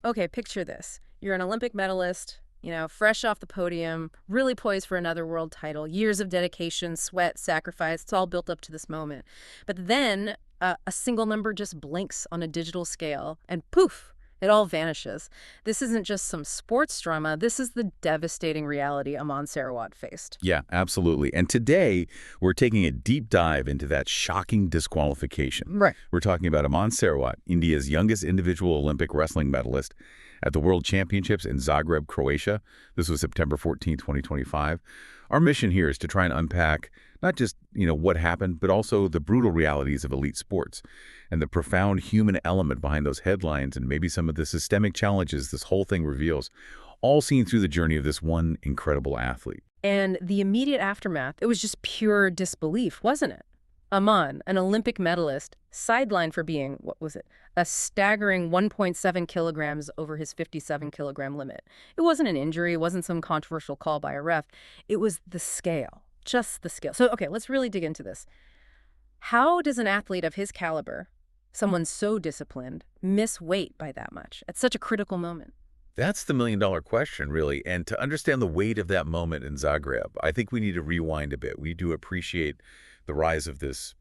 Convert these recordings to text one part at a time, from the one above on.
Okay, picture this. You're an Olympic medalist, fresh off the podium, really poised for another world title. Years of dedication, sweat, sacrifice, it's all built up to this moment. But then a single number just blinks on a digital scale, and poof, it all vanishes. This isn't just some sports drama. This is the devastating reality Aman Sehrawat faced. Yeah, absolutely. And today, we're taking a deep dive into that shocking disqualification. Right. We're talking about Aman Sehrawat, India's youngest individual Olympic wrestling medalist at the World Championships in Zagreb, Croatia. This was September 14, 2025. Our mission here is to try and unpack not just, what happened, but also the brutal realities of elite sports and the profound human element behind those headlines and maybe some of the systemic challenges this whole thing reveals, all seen through the journey of this one incredible athlete. And the immediate aftermath, it was just pure disbelief, wasn't it? Aman, an Olympic medalist, sidelined for being, what was it, a staggering 1.7 kilograms over his 57-kilogram limit. It wasn't an injury. It wasn't some controversial call by a ref. It was the scale, just the scale. So, okay, let's really dig into this. How does an athlete of his caliber, someone so disciplined, miss weight by that much at such a critical moment? That's the million-dollar question, really. And to understand the weight of that moment in Zagreb, I think we need to rewind a bit. We do appreciate the rise of this,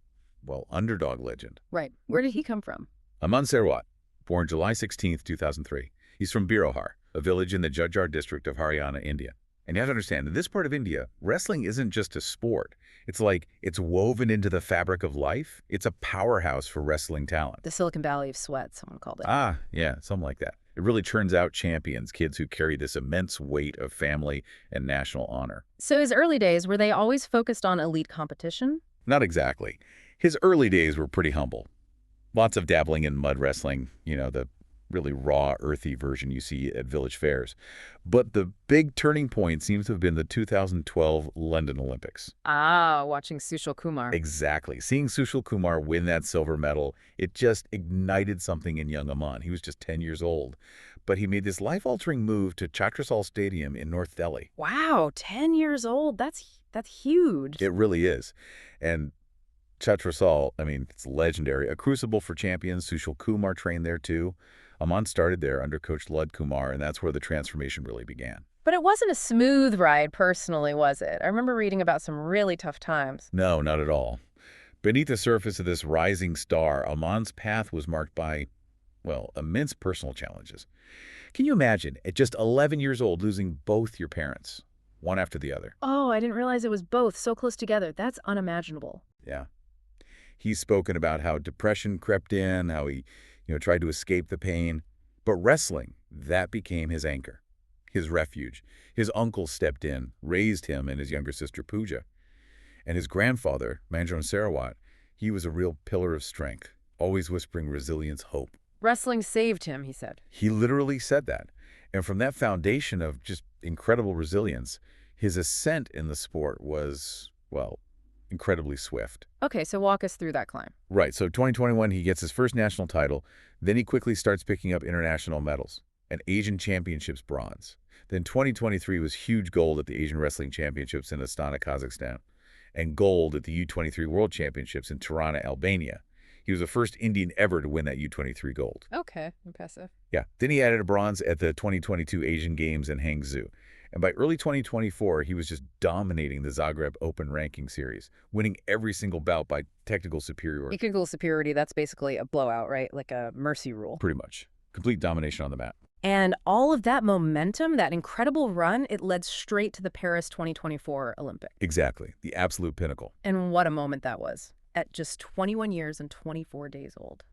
well, underdog legend. Right. Where did he come from? Aman Sehrawat, born July 16, 2003. He's from Birohar, a village in the Jajjar district of Haryana, India. And you have to understand, in this part of India, wrestling isn't just a sport. It's woven into the fabric of life. It's a powerhouse for wrestling talent. The Silicon Valley of sweat, someone called it. Ah, yeah, something like that. It really churns out champions, kids who carry this immense weight of family and national honor. So his early days, were they always focused on elite competition? Not exactly. His early days were pretty humble. Lots of dabbling in mud wrestling, the really raw, earthy version you see at village fairs. But the big turning point seems to have been the 2012 London Olympics. Ah, watching Sushil Kumar. Exactly. Seeing Sushil Kumar win that silver medal, it just ignited something in young Aman. He was just 10 years old. But he made this life-altering move to Chhatrasal Stadium in North Delhi. Wow, 10 years old. That's huge. It really is. And Chhatrasal, it's legendary. A crucible for champions. Sushil Kumar trained there too. Aman started there under coach Lud Kumar, and that's where the transformation really began. But it wasn't a smooth ride personally, was it? I remember reading about some really tough times. No, not at all. Beneath the surface of this rising star, Aman's path was marked by, well, immense personal challenges. Can you imagine, at just 11 years old, losing both your parents, one after the other? Oh, I didn't realize it was both so close together. That's unimaginable. Yeah. He's spoken about how depression crept in, how he tried to escape the pain. But wrestling, that became his anchor, his refuge. His uncle stepped in, raised him and his younger sister Pooja. And his grandfather, Aman Sehrawat, he was a real pillar of strength, always whispering resilience, hope. Wrestling saved him, he said. He literally said that. And from that foundation of just incredible resilience, his ascent in the sport was, well, incredibly swift. Okay, so walk us through that climb. Right, so 2021, he gets his first national title. Then he quickly starts picking up international medals, and Asian Championships bronze. Then 2023 was huge gold at the Asian Wrestling Championships in Astana, Kazakhstan, and gold at the U23 World Championships in Tirana, Albania. He was the first Indian ever to win that U23 gold. Okay, impressive. Yeah, then he added a bronze at the 2022 Asian Games in Hangzhou. And by early 2024, he was just dominating the Zagreb Open ranking series, winning every single bout by technical superiority. Technical superiority, that's basically a blowout, right? Like a mercy rule. Pretty much. Complete domination on the mat. And all of that momentum, that incredible run, it led straight to the Paris 2024 Olympics. Exactly. The absolute pinnacle. And what a moment that was, at just 21 years and 24 days old.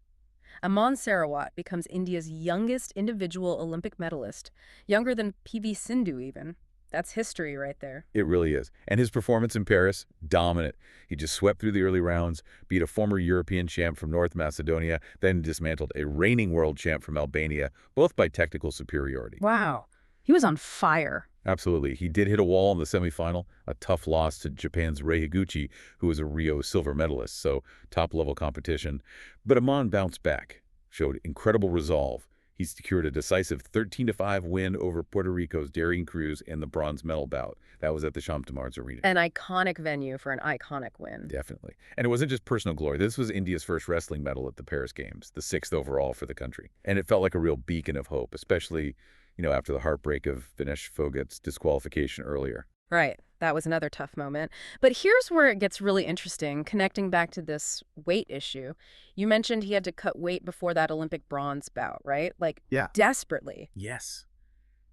Aman Sehrawat becomes India's youngest individual Olympic medalist, younger than PV Sindhu even. That's history right there. It really is. And his performance in Paris, dominant. He just swept through the early rounds, beat a former European champ from North Macedonia, then dismantled a reigning world champ from Albania, both by technical superiority. Wow. He was on fire. Absolutely. He did hit a wall in the semifinal, a tough loss to Japan's Rei Higuchi, who was a Rio silver medalist, so top-level competition. But Aman bounced back, showed incredible resolve. He secured a decisive 13-5 win over Puerto Rico's Darian Cruz in the bronze medal bout. That was at the Champ de Mars Arena. An iconic venue for an iconic win. Definitely. And it wasn't just personal glory. This was India's first wrestling medal at the Paris Games, the 6th overall for the country. And it felt like a real beacon of hope, especially, after the heartbreak of Vinesh Phogat's disqualification earlier. Right. That was another tough moment. But here's where it gets really interesting, connecting back to this weight issue. You mentioned he had to cut weight before that Olympic bronze bout, right? Yeah. Desperately. Yes.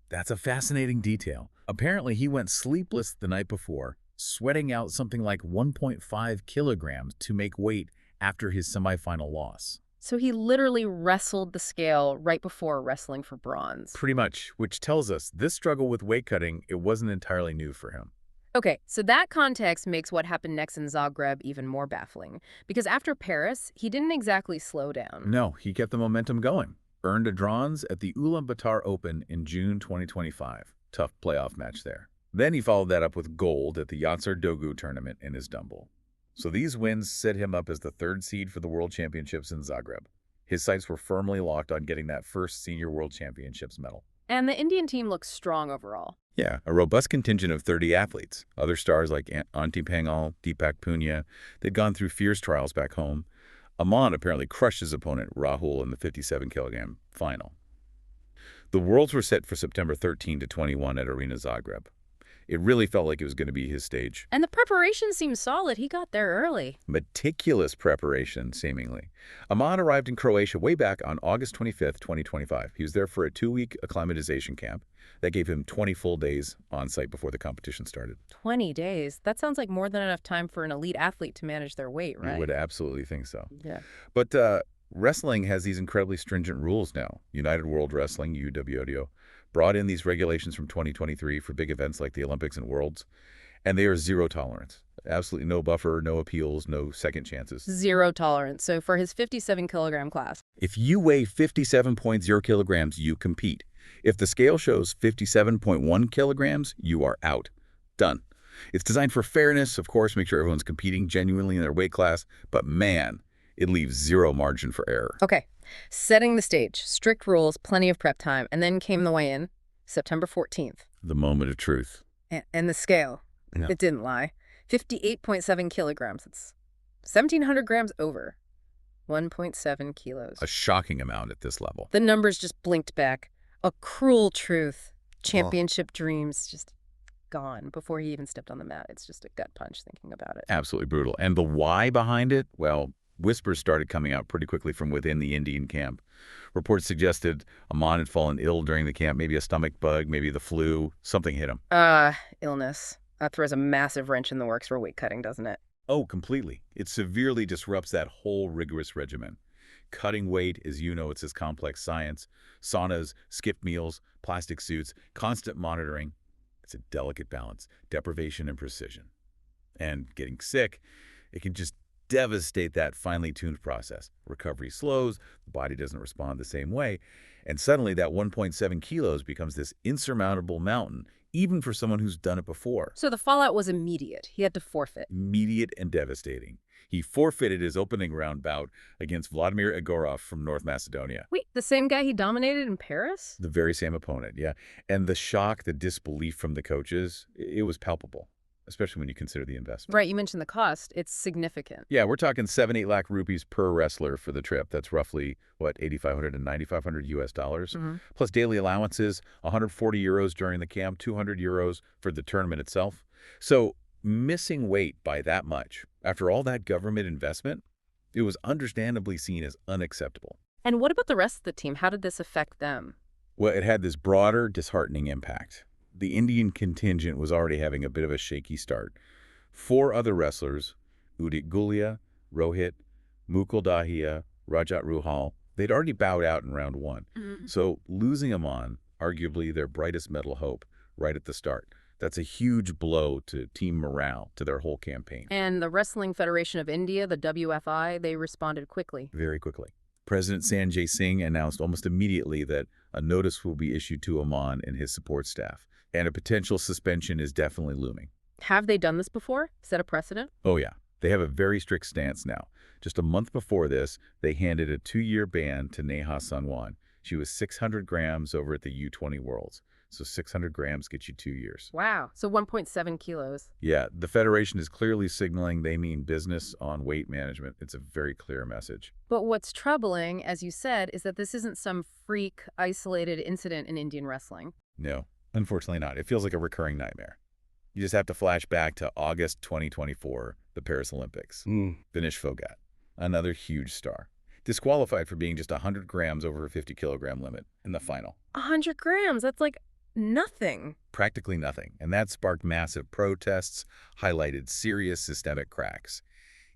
That's a fascinating detail. Apparently, he went sleepless the night before, sweating out something like 1.5 kilograms to make weight after his semifinal loss. So he literally wrestled the scale right before wrestling for bronze. Pretty much, which tells us this struggle with weight cutting, it wasn't entirely new for him. Okay, so that context makes what happened next in Zagreb even more baffling. Because after Paris, he didn't exactly slow down. No, he kept the momentum going. Earned a bronze at the Ulaanbaatar Open in June 2025. Tough playoff match there. Then he followed that up with gold at the Yatsar Dogu tournament in Istanbul. So these wins set him up as the 3rd seed for the World Championships in Zagreb. His sights were firmly locked on getting that first Senior World Championships medal. And the Indian team looks strong overall. Yeah, a robust contingent of 30 athletes. Other stars like Antti Pangal, Deepak Punia, they'd gone through fierce trials back home. Aman apparently crushed his opponent, Rahul, in the 57-kilogram final. The Worlds were set for September 13 to 21 at Arena Zagreb. It really felt like it was going to be his stage. And the preparation seemed solid. He got there early. Meticulous preparation, seemingly. Aman arrived in Croatia way back on August 25, 2025. He was there for a 2-week acclimatization camp. That gave him 20 full days on site before the competition started. 20 days? That sounds like more than enough time for an elite athlete to manage their weight, right? You would absolutely think so. Yeah. But wrestling has these incredibly stringent rules now. United World Wrestling, UWODO, brought in these regulations from 2023 for big events like the Olympics and Worlds, and they are zero tolerance. Absolutely no buffer, no appeals, no second chances. Zero tolerance. So for his 57-kilogram class. If you weigh 57.0 kilograms, you compete. If the scale shows 57.1 kilograms, you are out. Done. It's designed for fairness, of course, make sure everyone's competing genuinely in their weight class, but man, it leaves zero margin for error. Okay. Setting the stage. Strict rules, plenty of prep time. And then came the weigh-in, September 14th. The moment of truth. And the scale. Yeah. It didn't lie. 58.7 kilograms. It's 1,700 grams over. 1.7 kilos. A shocking amount at this level. The numbers just blinked back. A cruel truth. Championship dreams just gone before he even stepped on the mat. It's just a gut punch thinking about it. Absolutely brutal. And the why behind it? Well, whispers started coming out pretty quickly from within the Indian camp. Reports suggested Aman had fallen ill during the camp, maybe a stomach bug, maybe the flu. Something hit him. Illness. That throws a massive wrench in the works for weight cutting, doesn't it? Oh, completely. It severely disrupts that whole rigorous regimen. Cutting weight, as you know, it's this complex science. Saunas, skipped meals, plastic suits, constant monitoring. It's a delicate balance, deprivation and precision. And getting sick, it can just devastate that finely tuned process. Recovery slows, the body doesn't respond the same way, and suddenly that 1.7 kilos becomes this insurmountable mountain, even for someone who's done it before. So the fallout was immediate. He had to forfeit. Immediate and devastating. He forfeited his opening round bout against Vladimir Egorov from North Macedonia. Wait, the same guy he dominated in Paris? The very same opponent, yeah. And the shock, the disbelief from the coaches, it was palpable, especially when you consider the investment. Right, you mentioned the cost. It's significant. Yeah, we're talking 7-8 lakh rupees per wrestler for the trip. That's roughly, what, 8,500 and 9,500 US dollars? Plus daily allowances, 140 euros during the camp, 200 euros for the tournament itself. So missing weight by that much, after all that government investment, it was understandably seen as unacceptable. And what about the rest of the team? How did this affect them? Well, it had this broader, disheartening impact. The Indian contingent was already having a bit of a shaky start. 4 other wrestlers, Udit Gulia, Rohit, Mukul Dahia, Rajat Ruhal, they'd already bowed out in round 1. So losing them on, arguably their brightest medal hope, right at the start, that's a huge blow to team morale, to their whole campaign. And the Wrestling Federation of India, the WFI, they responded quickly. Very quickly. President Sanjay Singh announced almost immediately that a notice will be issued to Aman and his support staff, and a potential suspension is definitely looming. Have they done this before? Set a precedent? Oh yeah, they have a very strict stance now. Just a month before this, they handed a 2-year ban to Neha Sanwan. She was 600 grams over at the U20 Worlds. So 600 grams gets you 2 years. Wow. So 1.7 kilos. Yeah, the Federation is clearly signaling they mean business on weight management. It's a very clear message. But what's troubling, as you said, is that this isn't some freak, isolated incident in Indian wrestling. No, unfortunately not. It feels like a recurring nightmare. You just have to flash back to August 2024, the Paris Olympics. Vinesh Phogat, another huge star, disqualified for being just 100 grams over a 50-kilogram limit in the final. 100 grams? That's like nothing. Practically nothing. And that sparked massive protests, highlighted serious systemic cracks.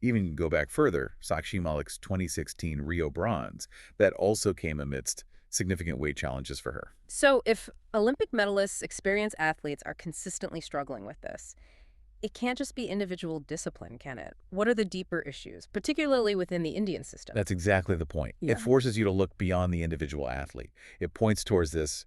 Even go back further, Sakshi Malik's 2016 Rio bronze, that also came amidst significant weight challenges for her. So if Olympic medalists, experienced athletes are consistently struggling with this, it can't just be individual discipline, can it? What are the deeper issues, particularly within the Indian system? That's exactly the point. Yeah. It forces you to look beyond the individual athlete. It points towards this,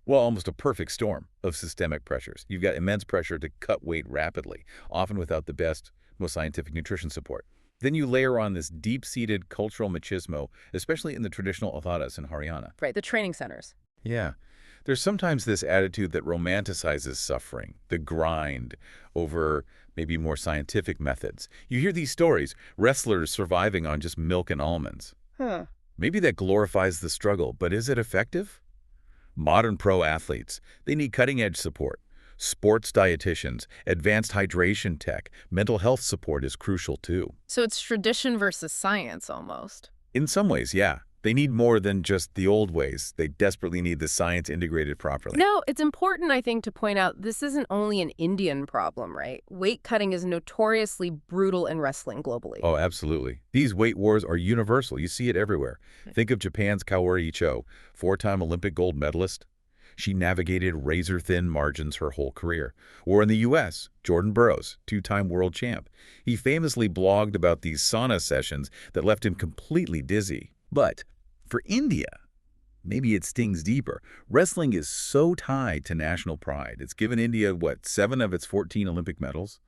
almost a perfect storm of systemic pressures. You've got immense pressure to cut weight rapidly, often without the best, most scientific nutrition support. Then you layer on this deep-seated cultural machismo, especially in the traditional Athadas in Haryana. Right, the training centers. Yeah. There's sometimes this attitude that romanticizes suffering, the grind, over maybe more scientific methods. You hear these stories, wrestlers surviving on just milk and almonds. Maybe that glorifies the struggle, but is it effective? Modern pro athletes, they need cutting-edge support. Sports dietitians, advanced hydration tech, mental health support is crucial too. So it's tradition versus science almost. In some ways, yeah. They need more than just the old ways. They desperately need the science integrated properly. No, it's important, I think, to point out this isn't only an Indian problem, right? Weight cutting is notoriously brutal in wrestling globally. Oh, absolutely. These weight wars are universal. You see it everywhere. Think of Japan's Kaori Icho, 4-time Olympic gold medalist. She navigated razor-thin margins her whole career. Or in the U.S., Jordan Burroughs, 2-time world champ. He famously blogged about these sauna sessions that left him completely dizzy. But for India, maybe it stings deeper. Wrestling is so tied to national pride. It's given India, 7 of its 14 Olympic medals?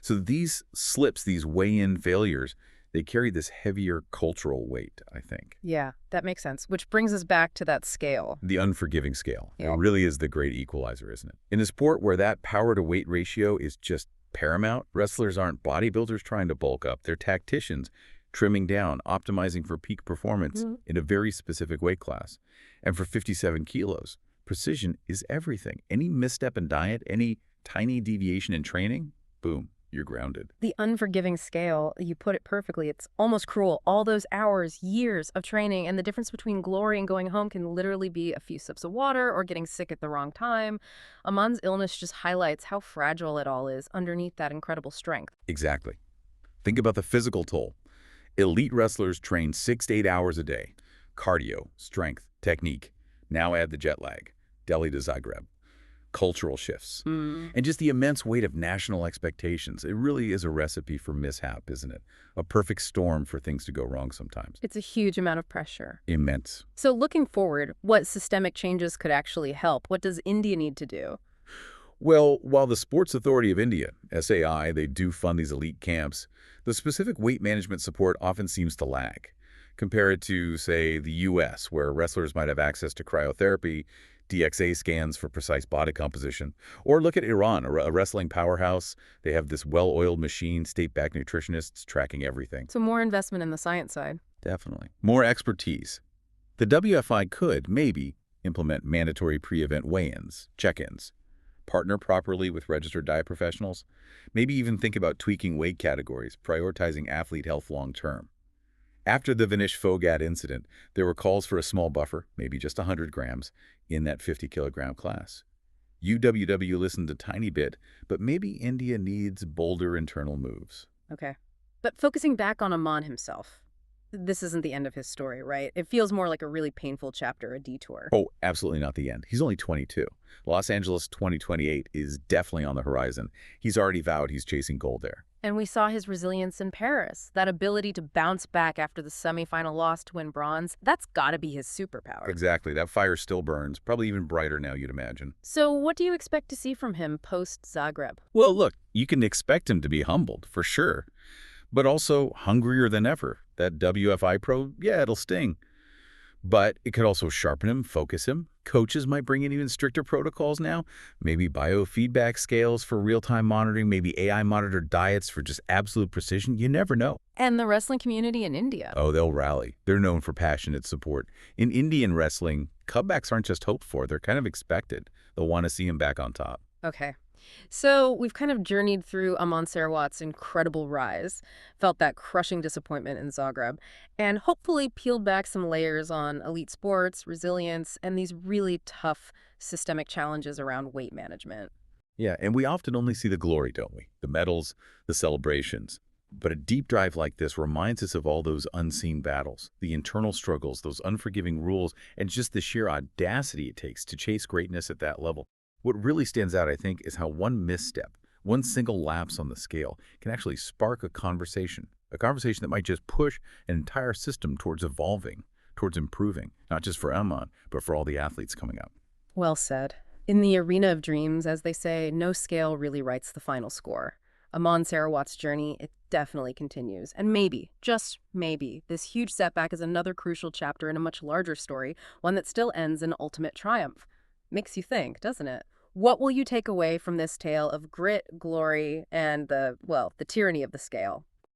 So these slips, these weigh-in failures, they carry this heavier cultural weight, I think. Yeah, that makes sense. Which brings us back to that scale. The unforgiving scale. Yeah. It really is the great equalizer, isn't it? In a sport where that power-to-weight ratio is just paramount, wrestlers aren't bodybuilders trying to bulk up. They're tacticians trimming down, optimizing for peak performance in a very specific weight class. And for 57 kilos, precision is everything. Any misstep in diet, any tiny deviation in training, boom, you're grounded. The unforgiving scale, you put it perfectly. It's almost cruel. All those hours, years of training, and the difference between glory and going home can literally be a few sips of water or getting sick at the wrong time. Aman's illness just highlights how fragile it all is underneath that incredible strength. Exactly. Think about the physical toll. Elite wrestlers train 6 to 8 hours a day. Cardio, strength, technique. Now add the jet lag. Delhi to Zagreb. Cultural shifts. And just the immense weight of national expectations. It really is a recipe for mishap, isn't it? A perfect storm for things to go wrong sometimes. It's a huge amount of pressure. Immense. So looking forward, what systemic changes could actually help? What does India need to do? Well, while the Sports Authority of India, SAI, they do fund these elite camps, the specific weight management support often seems to lag. Compare it to, say, the U.S., where wrestlers might have access to cryotherapy, DXA scans for precise body composition. Or look at Iran, a wrestling powerhouse. They have this well-oiled machine, state-backed nutritionists tracking everything. So more investment in the science side. Definitely. More expertise. The WFI could, maybe, implement mandatory pre-event weigh-ins, check-ins, partner properly with registered diet professionals, maybe even think about tweaking weight categories, prioritizing athlete health long-term. After the Vinesh Phogat incident, there were calls for a small buffer, maybe just 100 grams, in that 50-kilogram class. UWW listened a tiny bit, but maybe India needs bolder internal moves. Okay. But focusing back on Aman himself, this isn't the end of his story, right? It feels more like a really painful chapter, a detour. Oh, absolutely not the end. He's only 22. Los Angeles 2028 is definitely on the horizon. He's already vowed he's chasing gold there. And we saw his resilience in Paris, that ability to bounce back after the semifinal loss to win bronze. That's got to be his superpower. Exactly. That fire still burns, probably even brighter now, you'd imagine. So what do you expect to see from him post-Zagreb? Well, look, you can expect him to be humbled, for sure, but also hungrier than ever. That WFI pro, yeah, it'll sting. But it could also sharpen him, focus him. Coaches might bring in even stricter protocols now, maybe biofeedback scales for real-time monitoring, maybe AI-monitored diets for just absolute precision. You never know. And the wrestling community in India. Oh, they'll rally. They're known for passionate support. In Indian wrestling, comebacks aren't just hoped for, they're kind of expected. They'll want to see him back on top. Okay. So we've kind of journeyed through Aman Sehrawat's incredible rise, felt that crushing disappointment in Zagreb, and hopefully peeled back some layers on elite sports, resilience, and these really tough systemic challenges around weight management. Yeah, and we often only see the glory, don't we? The medals, the celebrations. But a deep dive like this reminds us of all those unseen battles, the internal struggles, those unforgiving rules, and just the sheer audacity it takes to chase greatness at that level. What really stands out, I think, is how one misstep, one single lapse on the scale, can actually spark a conversation that might just push an entire system towards evolving, towards improving, not just for Aman, but for all the athletes coming up. Well said. In the arena of dreams, as they say, no scale really writes the final score. Aman Sehrawat's journey, it definitely continues. And maybe, just maybe, this huge setback is another crucial chapter in a much larger story, one that still ends in ultimate triumph. Makes you think, doesn't it? What will you take away from this tale of grit, glory, and the tyranny of the scale?